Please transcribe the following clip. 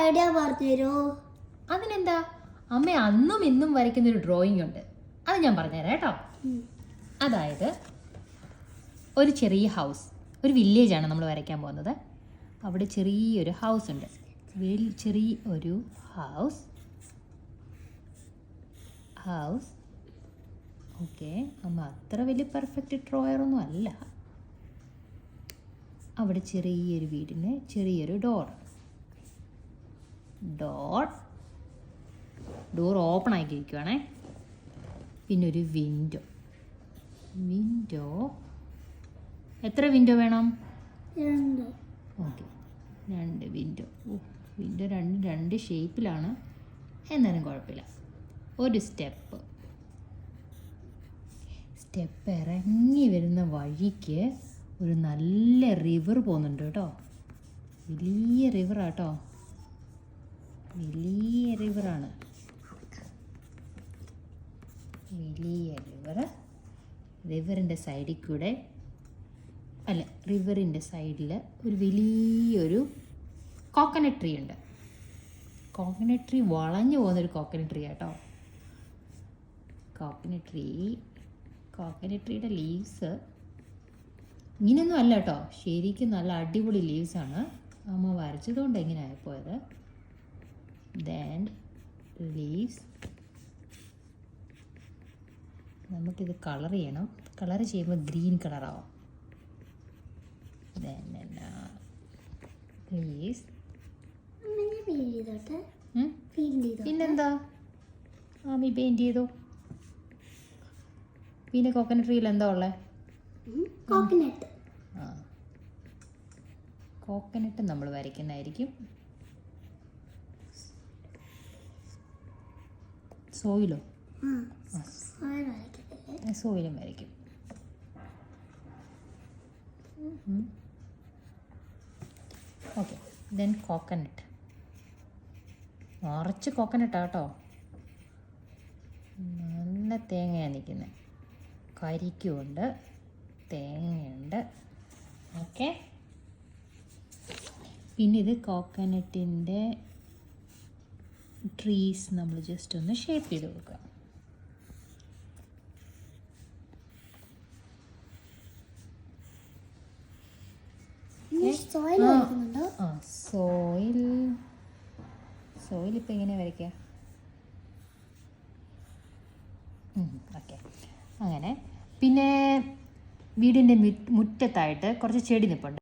Idea പറഞ്ഞുതരോ? അതിനെന്താ, അമ്മ അന്നും ഇന്നും വരയ്ക്കുന്നൊരു ഡ്രോയിങ് ഉണ്ട്, അത് ഞാൻ പറഞ്ഞുതരാം കേട്ടോ. അതായത് ഒരു ചെറിയ ഹൗസ്, ഒരു വില്ലേജാണ് നമ്മൾ വരയ്ക്കാൻ പോകുന്നത്. അവിടെ ചെറിയൊരു ഹൗസ് ഉണ്ട്, ചെറിയ ഒരു ഹൗസ്. ഓക്കെ, അമ്മ അത്ര വലിയ പെർഫെക്റ്റ് ഡ്രോയറൊന്നും അല്ല. അവിടെ ചെറിയൊരു വീടിന് ചെറിയൊരു ഡോർ ഓപ്പൺ ആക്കിയിരിക്കുവാണേ. പിന്നെ ഒരു വിൻഡോ. എത്ര വിൻഡോ വേണം? 2. Okay, 2 window. വിൻഡോ രണ്ട് ഷേപ്പിലാണ്, എന്നാലും കുഴപ്പമില്ല. ഒരു സ്റ്റെപ്പ് ഇറങ്ങി വരുന്ന വഴിക്ക് ഒരു നല്ല റിവർ പോകുന്നുണ്ട് കേട്ടോ. വലിയ റിവറാണ്. റിവറിൻ്റെ സൈഡിൽ കൂടെ റിവറിൻ്റെ സൈഡിൽ ഒരു വലിയൊരു കോക്കനട്ട് ട്രീ ഉണ്ട്. കോക്കനട്ട് ട്രീ വളഞ്ഞു പോകുന്നൊരു കോക്കനട്ട് ട്രീ കേട്ടോ. കോക്കനട്ട് ട്രീയുടെ ലീവ്സ് ഇങ്ങനെയൊന്നും അല്ല കേട്ടോ, ശരിക്കും നല്ല അടിപൊളി ലീവ്സാണ്. അമ്മ വരച്ചതുകൊണ്ട് എങ്ങനെ ആയിപ്പോയത്. ദെൻ ലീവ്സ് നമുക്കിത് കളർ ചെയ്യണം. കളർ ചെയ്യുമ്പോൾ ഗ്രീൻ കളറാവും. ലീവ്സ് പിന്നെന്താ, ആമി പെയിൻറ്റ് ചെയ്തു. പിന്നെ കോക്കനട്ട് ട്രീയിൽ എന്താ ഉള്ളത്? കോക്കനട്ട് നമ്മൾ വരയ്ക്കുന്നതായിരിക്കും. സോയിലും വരയ്ക്കും. Okay, then coconut. നിറച്ച് കോക്കനട്ടാട്ടോ. നല്ല തേങ്ങയാണ് നിൽക്കുന്നത്. കരിക്കുമുണ്ട്, തേങ്ങയുണ്ട്. ഓക്കെ, പിന്നെ ഇത് കോക്കനട്ടിൻ്റെ ട്രീസ് നമ്മൾ ജസ്റ്റ് ഒന്ന് ഷേപ്പ് ചെയ്ത് കൊടുക്കുക. സോയിൽ ഇപ്പം എങ്ങനെ വരയ്ക്കുക? ഓക്കെ, അങ്ങനെ. പിന്നെ വീടിൻ്റെ മുറ്റത്തായിട്ട് കുറച്ച് ചെടി നിൽപ്പുണ്ട്.